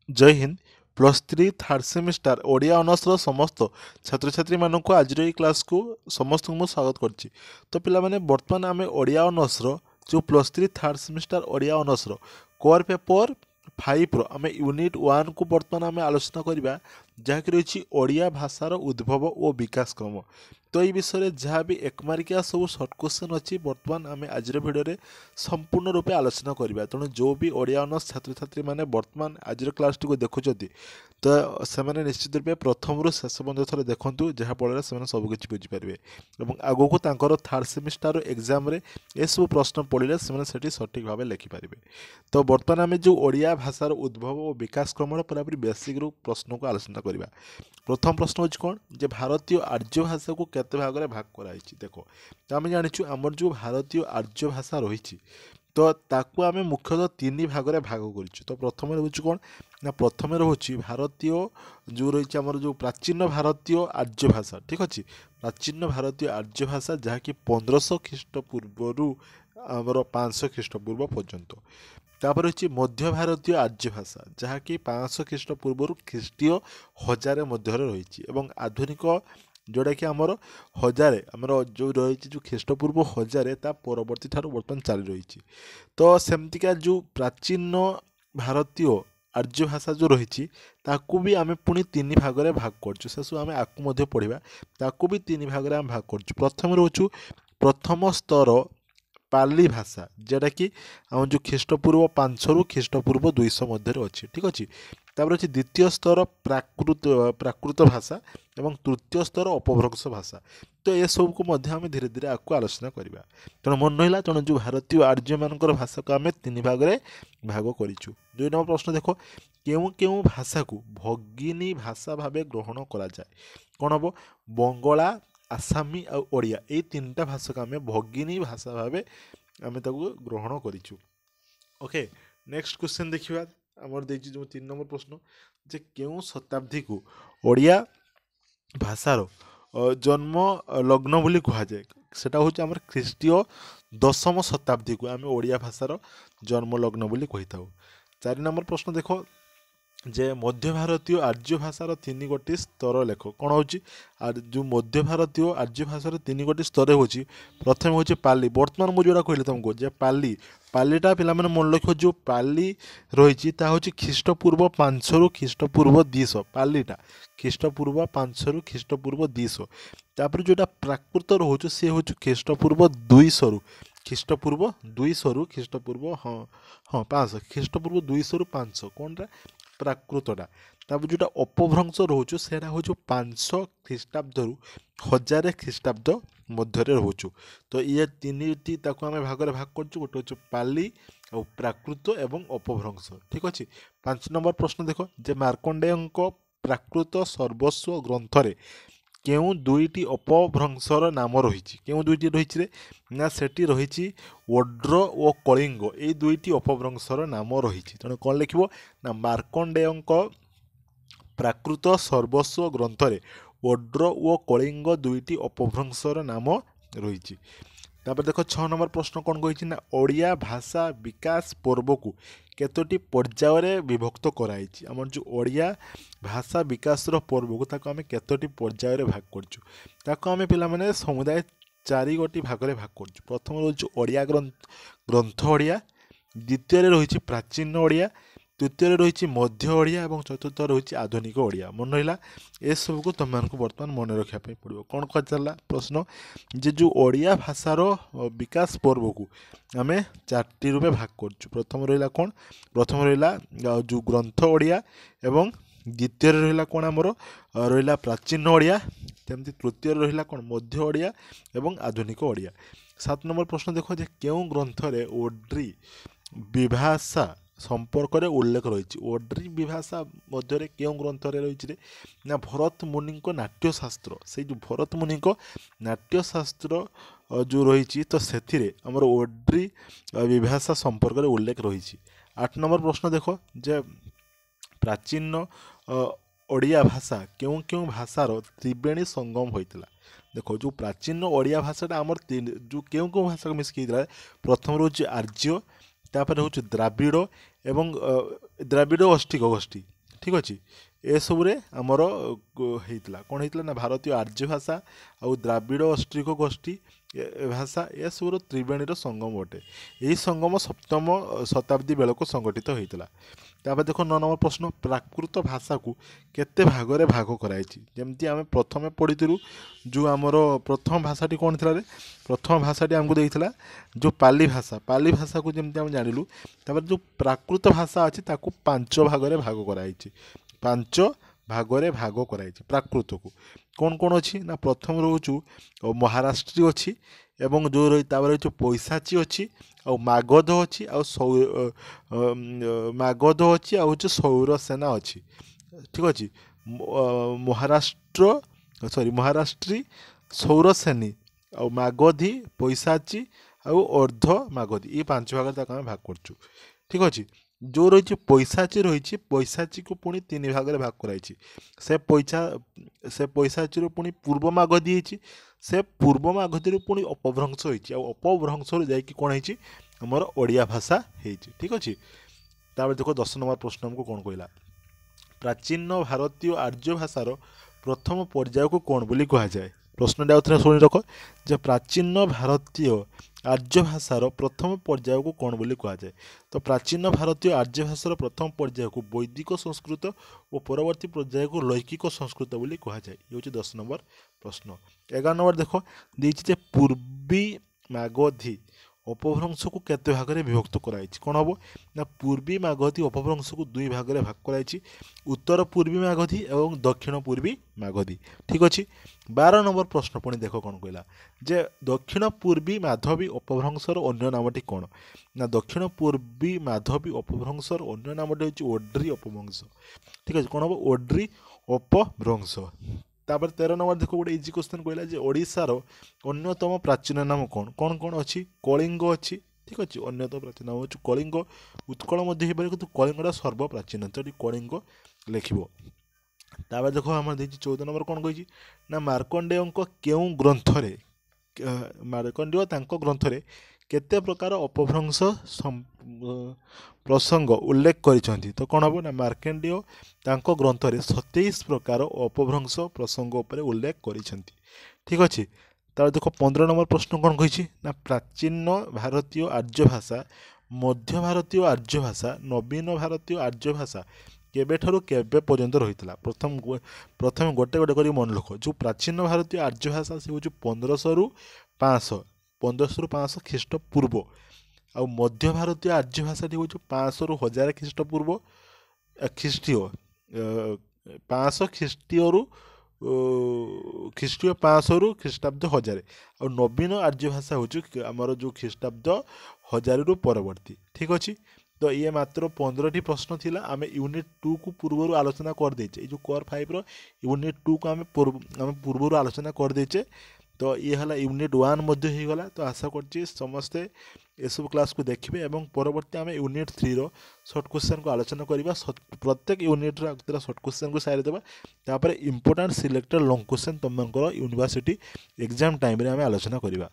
जय Hind. Plus three third semester Odia honours समस्त छात्र छात्री मानक आज क्लास को समस्त को स्वागत करछि। तो पिला माने वर्तमान आम ओडिया ऑनर्स जो plus three third semester Odia honours core paper 5 आम यूनिट 1 को वर्तमान आम आलोचना करवा जहाँकि रही ओडिया भाषार उद्भव और विकास क्रम। तो ये विषय जहाँ भी एक मार्किया सब सर्ट क्वेश्चन अच्छी बर्तमान आम आज भिडियो संपूर्ण रूपे आलोचना करवा। तेणु जो भी ओडिया ऑनर्स छात्र छात्री मैंने बर्तमान आज क्लास टी देखुं तो से निश्चित रूपे प्रथम रु शेष पर्यंत थोड़े देखूँ जहाँफल से सबकि बुझीपारे और आग को थर्ड सेमिस्टार एग्जाम ये सब प्रश्न पढ़ले से सठिक भाव लिखिपारे। तो बर्तमान आम जो ओडिया भाषार उद्भव और विकास क्रम पूरापूरी बेसिक रु प्रश्न को आलोचना करवा। प्रथम प्रश्न हूँ कौन जे भारतीय आर्य भाषा को केते भाग में भाग कराई। देख तो आम जाचु आमर जो भारतीय आर्य भाषा रही तो ताकू आम मुख्यतः तीन भाग में भाग कर। तो प्रथम रोच कौन ना प्रथम रोच भारतीय जो रही आमर जो प्राचीन भारतीय आर्य भाषा ठीक अच्छे प्राचीन भारतीय आर्य भाषा जहाँकि 1500 ख्रीष्टपूर्व आमर 500 ख्रीष्टपूर्व पर्यंत। तापर रही मध्य भारतीय आर्य भाषा जहाँकि 500 ख्रीष्टपूर्व ख्रीष्टीय 1000 मध्य रही और आधुनिक जोटा कि आमर 1000 आमर जो रही जो ख्रीष्टपूर्व 1000 ता परवर्ती ठार बर्तमान चली रही। तो सेमतिका जो प्राचीन भारतीय आर्य भाषा जो रही ताकू भी आम पुणी तीन भाग में भाग करछु से सब आम आपको पढ़ा ताकू भी तीन भाग में आम भाग करछु। प्रथम रोचु प्रथम स्तर पाली भाषा जेटा कि आम जो ख्रीष्टपूर्व 500 रु ख्रीष्टपूर्व 200 मध्य अच्छी ठीक अच्छे। तापर अच्छे द्वितीय स्तर प्राकृत भाषा और तृतीय स्तर अपभ्रंश भाषा। तो ये सब को आम धीरे धीरे आपको आलोचना करवा। तेणु मन रहा तेणु जो भारतीय आर्य मानकर भाषा को आम तीन भाग में भाग करूँ। 2 नंबर प्रश्न देख केउ केउ भाषा को भगिनी भाषा भाव ग्रहण करा जाए कौन हम बंगला आसामी आ ओडिया ये 3टा भाषा को आम भगिनी भाषा भाव आम ग्रहण करूँ। ओके नेक्स्ट क्वेश्चन देखिए आमर देखिए जो 3 नंबर प्रश्न जे केउ शताब्दी को ओडिया भाषार जन्म लग्न बोली कह जाए सेटा हूँ आमर ख्रीष्टीय 10म शताब्दी को आम ओडिया भाषार जन्म लग्न बोली कही था। 4 नंबर प्रश्न देख जे मध्य भारतीय आर्य भाषार 3 गोटी स्तर लेख कौन हो जो मध्य भारतीय आर्य भाषार 3 गोटी स्तर हो प्रथम हूँ पाली बर्तमान मुझे कहली तुमको जे पाली पालीटा पे मन रख जो पाली रही हूँ ख्रीष्टपूर्व 500 रु ख्रीष्टपूर्व 200 पालीटा ख्रीष्टपूर्व 500 रु ख्रीष्टपूर्व 200। तापर जोटा प्राकृत रोच सी हूँ ख्रीष्टपूर्व 200 रु ख्रीष्टपूर्व 200 रु ख्रीष्टपूर्व हाँ हाँ 500 ख्रीष्टपूर्व 200 रु 500 कौनटा प्राकृतटा। तापर जोटा अपभ्रंश रोचु सेटा हूँ 500 ख्रीष्टाब्द रु 1000 ख्रीष्टाब्द मध्य रोचु। तो ये तीन आम भाग में भाग कर गोटे हूँ पाली और प्राकृत एवं अपभ्रंश ठीक अच्छे। 5 नंबर प्रश्न देख जे मार्कंडेय प्राकृत सर्वस्व ग्रंथरे केउ दुईटी अपभ्रंशर नाम रही केउ दुईटी रही रे ना सेठी रही ओड्र और कलिंग ये दुईटी अपभ्रंशर नाम रही। तेणु कौन लिख ना मार्कंडेय प्राकृत सर्वस्व ग्रंथरे ओड्र और कलिंग दुईटी अपभ्रंशर नाम रही। तापर देख 6 नंबर प्रश्न कौन कही ना ओडिया भाषा विकास पर्व को केतोटी पर्यायर विभक्त कराई आम जो ओडिया भाषा विकास पर्व को ताको आम केतोटी पर्यायर भाग करछु ताको आम पिला माने समुदाय 4 गोटी भाग में भाग करछु। प्रथम रोज ओडिया ग्रंथ ओडिया द्वितीय रही प्राचीन ओडिया तृतीय रही मध्य ओडिया और चतुर्थ रही आधुनिक ओडिया। मन रहा ए सब को तुम बर्तमान मन रखापी पड़ो कौन कह चलला प्रश्न जे जो ओडिया भाषार विकास पर्व को आम 4टी रूपे भाग करछु। प्रथम रहा कौन प्रथम रहा जो ग्रंथ ओडिया एवं द्वितीय रहा कौन आमर रहा प्राचीन ओडिया तमती तृतीय रहा कौन मध्य ओडिया एवं आधुनिक ओडिया। 7 नंबर प्रश्न देख जे केउ ग्रंथरे ओड्री विभाषा संपर्क में उल्लेख रही ओड्री विभाषा मध्य क्यों ग्रंथ रही ना भरत मुनि नाट्यशास्त्र से जो भरत मुनि नाट्यशास्त्र जो रही तो से आमर ओड्री विभाषा संपर्क में उल्लेख रही। 8 नंबर प्रश्न देख जे प्राचीन ओडिया भाषा क्यों क्यों भाषार त्रिवेणी संगम होता देख जो प्राचीन ओडिया भाषाटा आमर जो क्यों क्यों भाषा को मिसिक प्रथम रोज आर्य तापर हूँ द्राविड़ एवं द्राविड़ अष्टिक गोष्ठी ठीक अच्छे एसबुरे आमर होता कौन होता ना भारतीय आर्य भाषा आउ द्राविड़ ऑस्ट्रिक गोष्ठी भाषा ए सबूर त्रिवेणी संगम अटे यही संगम सप्तम शताब्दी बेलू संगठित होता तापर देख 9 नंबर प्रश्न प्राकृत भाषा को केते भागरे भाग कराई जमती आम प्रथम पढ़ी जो आमर प्रथम भाषाटी कौन थी प्रथम भाषाटी आमको देता जो पाली भाषा को जमती आम जानलु तापर जो प्राकृत भाषा अच्छी 5 भागरे भाग कराई 5 भागरे भाग कराई प्राकृत को कौन कौन अच्छी ना प्रथम रोचु महाराष्ट्री अच्छी एवं जो रही रही पैसाची अच्छी आ मागध अच्छी मागध अच्छी आ सौर सेना अच्छी ठीक अच्छे महाराष्ट्र महाराष्ट्री सौरसेनी आ मागधी पैसाची आ अर्ध मागधी ये 5 भाग भाग करछु ठीक अच्छे जो रही पैसाची रही पैसाची को पुणी 3 भाग में भाग कराई से पैसाची पुणी पूर्व मागधी से पूर्व मागधी पुणी अपभ्रंश होती अपभ्रंश जाकि कौन होती आमर ओडिया भाषा होती ठीक अच्छे तापर देखो 10 नंबर प्रश्न हमको कौन कहला प्राचीन भारतीय आर्य भाषार प्रथम पर्याय को कौन बोली कहा जाए प्रश्न आउे शुणी रख जे प्राचीन भारतीय आर्य भाषार प्रथम पर्याय को कौन बोली कहा जाए तो प्राचीन भारतीय आर्य भाषार प्रथम पर्याय को वैदिक संस्कृत और परवर्ती पर्याय को लौकिक संस्कृत बोली कहा जाए ये हूँ 10 नंबर प्रश्न 11 नंबर देख देखे पूर्वी मागधी अपभ्रंश को केते भाग में विभक्त कराई कौन हम ना पूर्वी मागधी अपभ्रंश को 2 भाग में भाग कराई उत्तर पूर्वी मागधी एवं दक्षिण पूर्वी मागधी ठीक अच्छे 12 नंबर प्रश्न पुणी देख कौन कहला जे दक्षिण पूर्वी माधवी अपभ्रंशर अन्य नामटी कौन ना दक्षिण पूर्वी माधवी अपभ्रंशर अन्य नामटी हूँ ओड्री अपभ्रंश ठीक अच्छे कौन हम ओड्री अपभ्रंश तापर 13 नंबर देखो गोटे इजी क्वेश्चन कहला जे ओडिशार अन्यतम प्राचीन नाम कौन कौन कौन अच्छी कलिंग अच्छी ठीक अच्छे अन्यतम प्राचीन नाम हूँ कलिंग उत्कल मध्य हो पारे किंतु कलिंगटा सर्वप्राचीन तो कलिंग लिखिबो तापर देखो आम 14 नंबर कौन कही ना मार्कंडेय केउं ग्रंथरे मार्कंडेय तांको ग्रंथरे केते प्रकार अपभ्रंश प्रसंग उल्लेख करिसेंती तो कौन हम ना मार्कंडेय तांको ग्रंथरे 27 प्रकार अपभ्रंश प्रसंग उपर उल्लेख करिसेंती ठीक अच्छे तार देखो 15 नंबर प्रश्न कौन कही ना प्राचीन भारतीय आर्य भाषा मध्य भारतीय आर्य भाषा नवीन भारतीय आर्य भाषा केबेठारु केबे पर्यंत रही प्रथम गोटे गोटे कर मन रख जो प्राचीन भारतीय आर्य भाषा से हूँ 1500 रु 500 ख्रीष्ट पूर्व आ मध्य भारतीय आर्य भाषाटी हूँ 500 रु 1000 ख्रीष्ट पूर्व ख्रीष्टीय 500 ख्रीष्टीय रु ख्रीष्टीय 500 रु ख्रीष्टाब्द 1000 और नवीन आर्य भाषा हूँ आमर जो ख्रीष्टाब्द 1000 रु परवर्ती ठीक अच्छे तो ये मात्र 15 प्रश्न थिला आमे यूनिट 2 को पूर्व आलोचना कर देचे जो कोर 5 रो यूनिट 2 को आमे पूर्व आलोचना कर देचे तो ये हला यूनिट 1 मध्य हो गला तो आशा करछि समस्ते ये सब क्लास को देखिबे एवं परवर्ती आमे यूनिट 3 रो शॉर्ट क्वेश्चन को आलोचना करिबा प्रत्येक यूनिट रो अगतरा शॉर्ट क्वेश्चन को सारी देबा तापर इंपोर्टेंट सिलेक्टेड लॉन्ग क्वेश्चन तुमनकर यूनिवर्सिटी एग्जाम टाइम रे आमे आलोचना करिबा।